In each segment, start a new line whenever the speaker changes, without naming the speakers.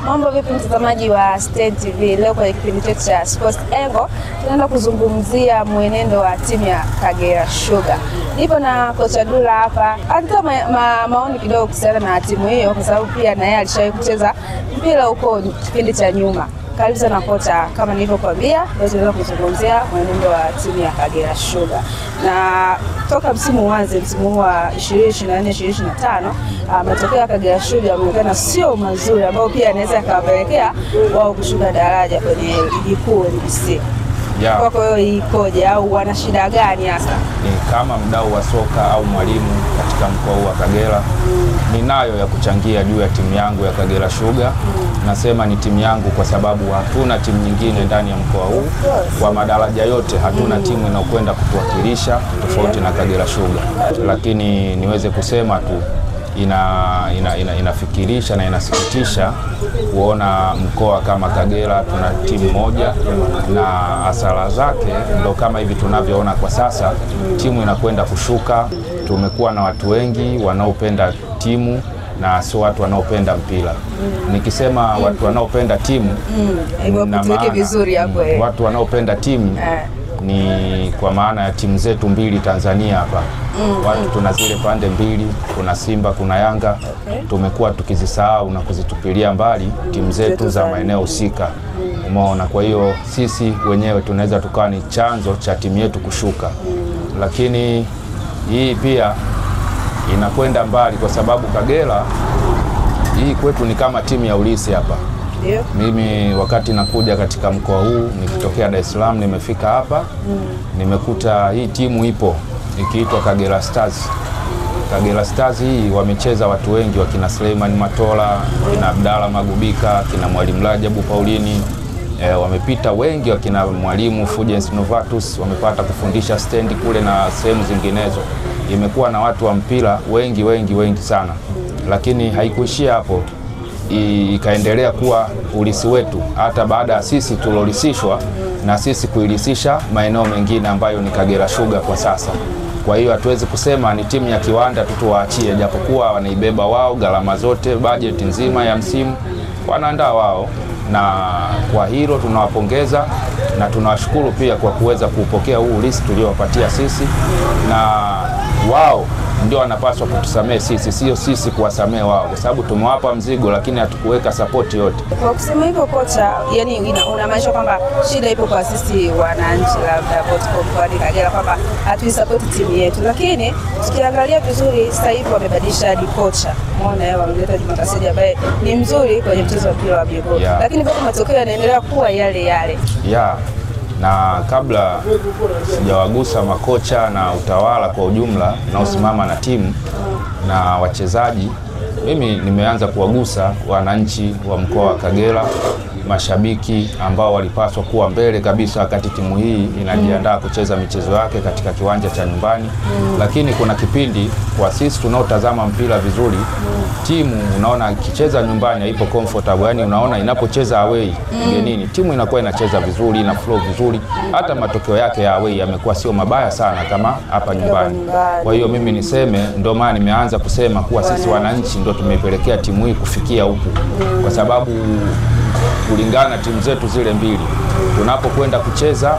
Mambo vipi mtazamaji wa Stein TV? Leo kwenye kipindi chetu cha Sports Angle tunaenda kuzungumzia mwenendo wa timu ya Kagera Sugar. Nipo na kocha Dula hapa. Atatoa maoni kidogo kuhusiana na timu hiyo kwa sababu pia na yeye alishawahi kucheza mpira huko kipindi cha nyuma. Karibu sana kocha, kama nilivyokuambia, leo tunaenda kuzungumzia mwenendo wa timu ya Kagera Sugar. Na toka msimu uanze, msimu wa 2024-2025, matokeo ya Kagera Sugar yameonekana sio mazuri, ambao pia anaweza akawapelekea wao kushuka daraja kwenye ligi kuu NBC. Kwa hiyo ikoje au wana shida gani hasa?
Kama mdau wa soka au mwalimu katika mkoa huu wa Kagera, ninayo ya kuchangia juu ya timu yangu ya Kagera Sugar. Nasema ni timu yangu kwa sababu hatuna timu nyingine ndani ya mkoa huu. Kwa madaraja yote hatuna timu inayokwenda kutuwakilisha tofauti na Kagera Sugar. Lakini niweze kusema tu inafikirisha na inasikitisha kuona mkoa kama Kagera tuna timu moja na hasara zake ndo kama hivi tunavyoona kwa sasa, timu inakwenda kushuka. Tumekuwa na watu wengi wanaopenda timu na sio watu wanaopenda mpira. Nikisema watu wanaopenda timu na watu wanaopenda timu ni kwa maana ya timu zetu mbili Tanzania hapa. Watu tuna zile pande mbili, kuna Simba, kuna Yanga. Tumekuwa tukizisahau na kuzitupilia mbali timu zetu za maeneo husika. Umeona, kwa hiyo sisi wenyewe tunaweza tukawa ni chanzo cha timu yetu kushuka. Lakini hii pia inakwenda mbali kwa sababu Kagera hii kwetu ni kama timu ya ulisi hapa. Mimi wakati nakuja katika mkoa huu nikitokea Dar es Salaam, nimefika hapa nimekuta hii timu ipo ikiitwa Kagera Stars. Kagera Stars hii wamecheza watu wengi, wakina Suleiman Matola, kina Abdalla Magubika, kina Mwalimu Rajabu Paulini, wamepita wengi, wakina Mwalimu Fulgence Novatus wamepata kufundisha stendi kule na sehemu zinginezo. Imekuwa na watu wa mpira wengi sana. Lakini haikuishia hapo, ikaendelea kuwa ulisi wetu hata baada ya sisi tulolisishwa na sisi kuilisisha maeneo mengine ambayo ni Kagera Sugar kwa sasa. Kwa hiyo hatuwezi kusema ni timu ya kiwanda tuwaachie, japokuwa wanaibeba wao gharama zote, bajeti nzima ya msimu wanaandaa wao, na kwa hilo tunawapongeza na tunawashukuru pia kwa kuweza kupokea huu ulisi tuliowapatia sisi, na wao ndio wanapaswa kutusamee sisi, sio sisi kuwasamee wao, kwa sababu tumewapa mzigo lakini hatukuweka support yote.
Kwa kusema hivyo kocha, yani unamaanisha kwamba shida ipo kwa sisi wananchi labda kwa Kagera kwamba hatuisupport timu yetu. Lakini tukiangalia vizuri sasa hivi wamebadilisha hadi kocha. Umeona yeye wameleta Juma Kaseja ambaye ni mzuri kwenye mchezo wa mpira wa miguu. Lakini bado matokeo yanaendelea kuwa yale.
Na kabla sijawagusa makocha na utawala kwa ujumla na usimama na timu na wachezaji, mimi nimeanza kuwagusa wananchi wa mkoa wa Kagera, mashabiki ambao walipaswa kuwa mbele kabisa wakati timu hii inajiandaa kucheza michezo yake katika kiwanja cha nyumbani. Lakini kuna kipindi kwa sisi tunaotazama mpira vizuri, timu unaona ikicheza nyumbani haipo comfortable, yani unaona inapocheza away ugenini timu inakuwa inacheza vizuri, ina flow vizuri, hata matokeo yake ya away yamekuwa sio mabaya sana kama hapa nyumbani. Kwa hiyo mimi niseme, ndio maana nimeanza kusema kuwa sisi wananchi ndio tumepelekea timu hii kufikia huku, kwa sababu kulingana timu zetu zile mbili tunapokwenda kucheza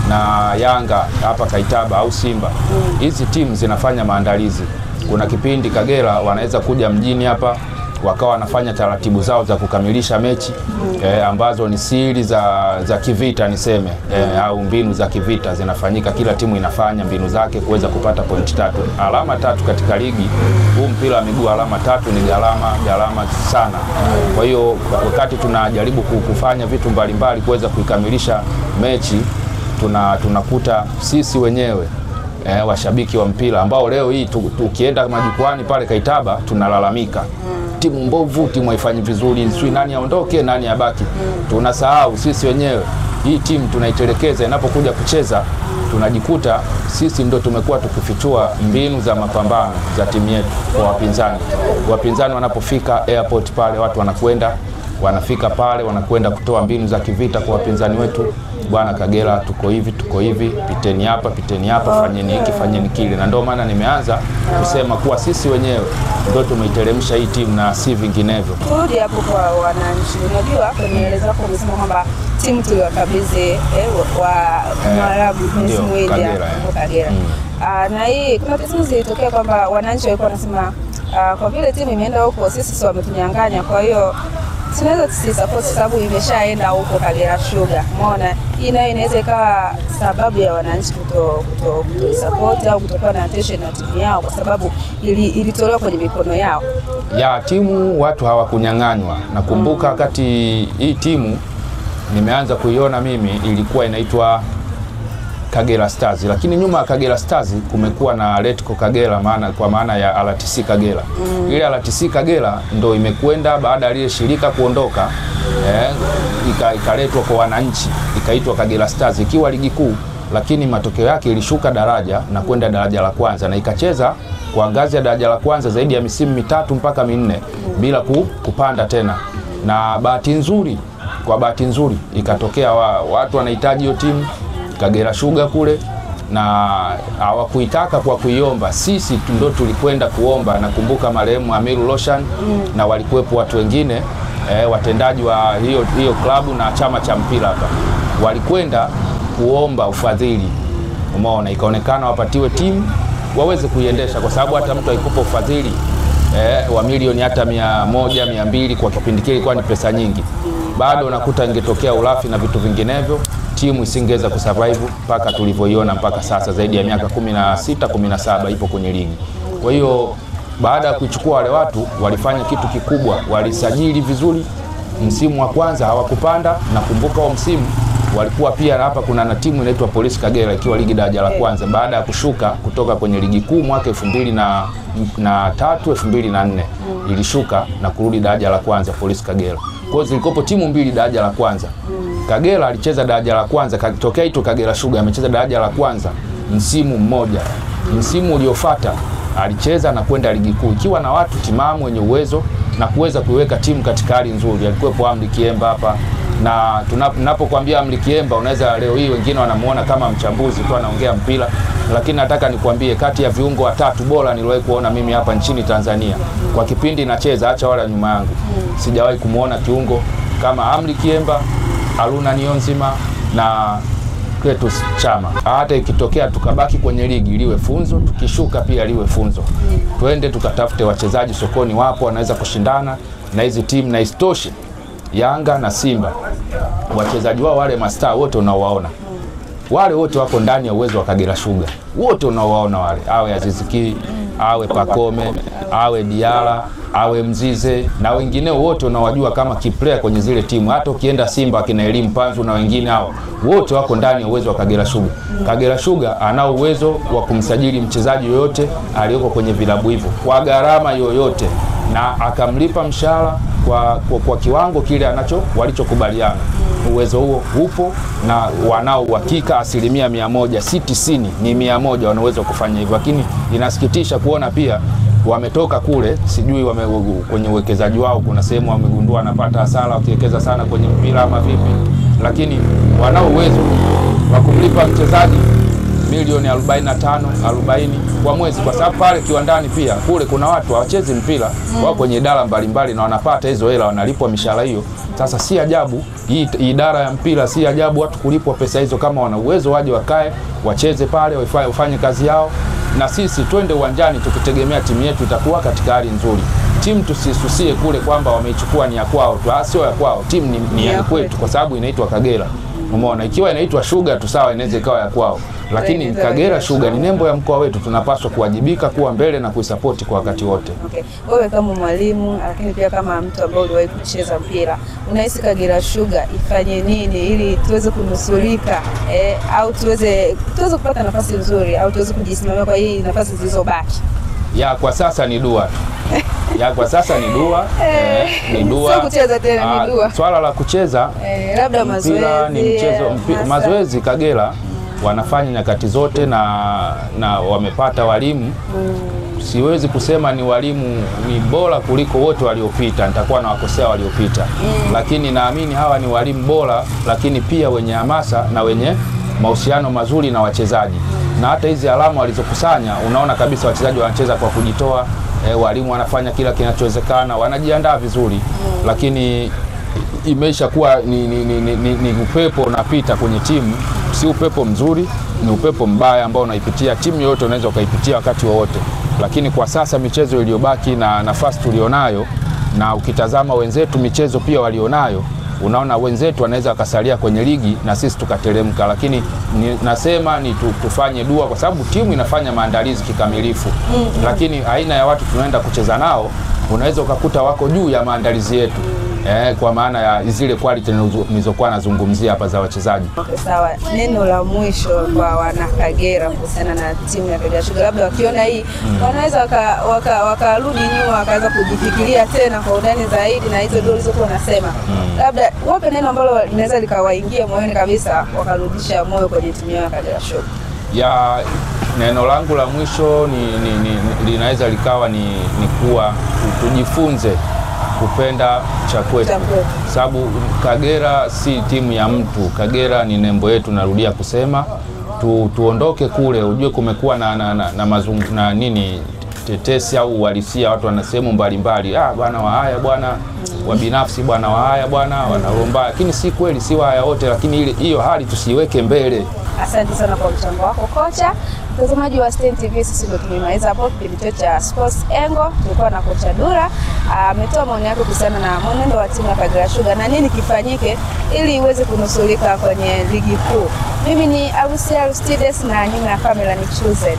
na Yanga hapa Kaitaba au Simba, hizi timu zinafanya maandalizi. Kuna kipindi Kagera wanaweza kuja mjini hapa wakawa wanafanya taratibu zao za kukamilisha mechi ambazo ni siri za kivita niseme, au mbinu za kivita zinafanyika. Kila timu inafanya mbinu zake kuweza kupata pointi 3, alama 3 katika ligi. Huu mpira wa miguu alama 3 ni gharama sana. Kwa hiyo wakati tunajaribu kufanya vitu mbalimbali kuweza kuikamilisha mechi, tunakuta sisi wenyewe washabiki wa mpira ambao leo hii tukienda majukwani pale Kaitaba tunalalamika timu mbovu, timu haifanyi vizuri, sio nani aondoke nani abaki. Tunasahau sisi wenyewe hii timu tunaitelekeza, inapokuja kucheza tunajikuta sisi ndio tumekuwa tukifichua mbinu za mapambano za timu yetu kwa wapinzani. Wapinzani wanapofika airport pale, watu wanafika pale wanakwenda kutoa mbinu za kivita kwa wapinzani wetu. Bwana Kagera tuko hivi, piteni hapa, fanyeni hiki, fanyeni kile. Na ndio maana nimeanza kusema kuwa sisi wenyewe ndio tumeiteremsha hii timu na si vinginevyo.
Turudi hapo kwa wananchi. Unajua kwenye maelezo yako umesema kwamba timu tuliwakabidhi wa Mwarabu msimu ile hapo Kagera. Na hii kuna kesi zilitokea kwamba wananchi walikuwa wanasema kwa vile timu imeenda huko sisi wametunyang'anya, kwa hiyo tunaweza tusisupport sababu imeshaenda huko Kagera Sugar. Umeona, hii nayo inaweza ikawa sababu ya wananchi kutosupport au kutokuwa na attention na timu yao kwa sababu ilitolewa kwenye mikono yao.
Ya timu watu hawakunyang'anywa. Nakumbuka wakati hii timu nimeanza kuiona mimi ilikuwa inaitwa Kagera Stars, lakini nyuma ya Kagera Stars kumekuwa na Letco Kagera, kwa maana ya RTC Kagera. Ile RTC Kagera ndo imekwenda baada ya ile shirika kuondoka, ikaletwa kwa wananchi, ikaitwa Kagera Stars ikiwa ligi kuu, lakini matokeo yake ilishuka daraja na kwenda daraja la kwanza na ikacheza kwa ngazi ya daraja la kwanza zaidi ya misimu 3 mpaka 4 bila kupanda tena. Na bahati nzuri ikatokea watu wanahitaji hiyo timu Kagera Sugar kule na hawakuitaka kwa kuiomba, sisi ndio tulikwenda kuomba. Nakumbuka marehemu Amiru Roshan na walikuwepo watu wengine watendaji wa hiyo klabu na chama cha mpira hapa, walikwenda kuomba ufadhili. Umeona, ikaonekana wapatiwe timu waweze kuiendesha, kwa sababu hata mtu alikupa ufadhili wa milioni hata 100, 200 kwa kipindi kile ilikuwa ni pesa nyingi, bado unakuta ingetokea ulafi na vitu vinginevyo, timu isingeweza kusurvive mpaka tulivyoiona mpaka sasa zaidi ya miaka 16 17 ipo kwenye ligi. Kwa hiyo baada ya kuchukua wale watu walifanya kitu kikubwa, walisajili vizuri. Msimu wa kwanza hawakupanda, nakumbuka wa msimu walikuwa pia hapa kuna na timu inaitwa Police Kagera ikiwa ligi daraja la kwanza baada ya kushuka kutoka kwenye ligi kuu mwaka 2003 2004 ilishuka na kurudi daraja la kwanza Police Kagera. Kwa hiyo zilikopo timu mbili daraja la kwanza. Kagera alicheza daraja la kwanza, katokea ito Kagera Sugar amecheza daraja la kwanza msimu mmoja. Msimu uliofuata alicheza na kwenda ligi kuu ikiwa na watu timamu wenye uwezo na kuweza kuiweka timu katika hali nzuri. Alikuwepo Amri Kiemba hapa, na tunapokuambia Amri Kiemba unaweza leo hii wengine wanamuona kama mchambuzi tu anaongea mpira, lakini nataka nikwambie kati ya viungo watatu bora niliwahi kuona mimi hapa nchini Tanzania kwa kipindi nacheza, acha wala nyuma yangu, sijawahi kumuona kiungo kama Amri Kiemba, Aruna Niyonzima na Cletus Chama. Hata ikitokea tukabaki kwenye ligi liwe funzo, tukishuka pia liwe funzo. Twende tukatafute wachezaji sokoni, wapo wanaweza kushindana na hizi timu, na istoshe Yanga na Simba wachezaji wao wale mastaa wote unaowaona wale wote wako ndani ya uwezo wa Kagera Sugar. Wote unaowaona wale, awe Aziziki, awe Pakome, awe Diala, awe Mzize na wengine wote unawajua kama kiplayer kwenye zile timu. Hata ukienda Simba kina Elimu Panzu na wengine hao wote wako ndani ya uwezo wa Kagera Sugar. Kagera Sugar ana uwezo wa kumsajili mchezaji yoyote aliyoko kwenye vilabu hivyo kwa gharama yoyote na akamlipa mshahara kwa kiwango kile walichokubaliana. Uwezo huo upo na wanao uhakika 100%, si 90 ni 100 wanaweza kufanya hivyo. Lakini inasikitisha kuona pia wametoka kule, sijui kwenye uwekezaji wao kuna sehemu wamegundua wanapata hasara wakiwekeza sana kwenye mpira ama vipi, lakini wanao uwezo wa kumlipa mchezaji milioni 45 40 kwa mwezi, kwa sababu pale kiwandani pia kule kuna watu hawachezi mpira wao kwenye idara mbalimbali na wanapata hizo hela, wanalipwa mishahara hiyo. Sasa si ajabu hii idara ya mpira, si ajabu watu kulipwa pesa hizo. Kama wana uwezo waje wakae wacheze pale wafanye kazi yao, na sisi twende uwanjani tukitegemea timu yetu itakuwa katika hali nzuri. Timu tusisusie kule kwamba wameichukua ni ya kwao tu, sio ya kwao. Timu ni ya kwetu kwa sababu inaitwa Kagera. Umeona, ikiwa inaitwa Sugar tu sawa, inaweza ikawa ya kwao, lakini Kagera Sugar ni nembo ya mkoa wetu, tunapaswa kuwajibika kuwa mbele na kuisupport kwa wakati wote.
Okay. Wewe kama mwalimu lakini pia kama mtu ambaye uliwahi kucheza mpira, unahisi Kagera Sugar ifanye nini ili tuweze kunusurika au tuweze kupata nafasi nzuri au tuweze kujisimamia kwa hii nafasi zilizobaki?
Ya kwa sasa ni dua tu. Ya kwa sasa ni dua. Ni dua.
Sio kucheza tena, ni dua.
Swala la kucheza
labda mazoezi
ni mchezo mazoezi Kagera wanafanya nyakati zote na wamepata walimu. Siwezi kusema ni walimu ni bora kuliko wote waliopita, nitakuwa na wakosea waliopita. Lakini naamini hawa ni walimu bora, lakini pia wenye hamasa na wenye mahusiano mazuri na wachezaji. Na hata hizi alama walizokusanya unaona kabisa wachezaji wanacheza kwa kujitoa, walimu wanafanya kila kinachowezekana, wanajiandaa vizuri, lakini imeisha kuwa ni upepo unapita kwenye timu, si upepo mzuri, ni upepo mbaya ambao unaipitia timu yote, unaweza ukaipitia wakati wowote. Lakini kwa sasa michezo iliyobaki na nafasi tulionayo, na ukitazama wenzetu michezo pia walionayo, unaona wenzetu wanaweza wakasalia kwenye ligi na sisi tukateremka, lakini nasema tufanye dua, kwa sababu timu inafanya maandalizi kikamilifu. Lakini aina ya watu tunaenda kucheza nao, unaweza ukakuta wako juu ya maandalizi yetu. Kwa maana ya zile quality nilizokuwa nazungumzia hapa za wachezaji.
Sawa, neno la mwisho kwa wana Kagera kuhusiana na timu ya Kagera Sugar, labda wakiona hii wanaweza wakarudi nyuma, wakaanza kujifikiria tena kwa undani zaidi na hizo ndio ulizokuwa unasema. Labda wape neno ambalo linaweza likawaingia moyoni kabisa, wakarudisha moyo kwenye timu ya Kagera Sugar.
Ya neno langu la mwisho linaweza likawa ni kuwa tujifunze kupenda cha kwetu, sababu Kagera si timu ya mtu. Kagera ni nembo yetu, narudia kusema. Tuondoke kule, ujue kumekuwa na nini tetesi au uhalisia, watu wana sehemu mbalimbali, bwana wa haya bwana wa binafsi, bwana wa haya bwana wanaomba, lakini si kweli, si haya wote, lakini hiyo hali tusiweke mbele.
Asante sana kwa mchango wako kocha. Mtazamaji wa Stein TV, sisi ndio tumemaliza hapo kipindi chetu cha Sports Angle. Tulikuwa na kocha Dula, ametoa maoni yake kuhusiana na mwenendo wa timu ya Kagera Sugar na nini kifanyike ili iweze kunusulika kwenye ligi kuu. Mimi ni Arusia Aristides na nyuma ya kamera ni Chuzen.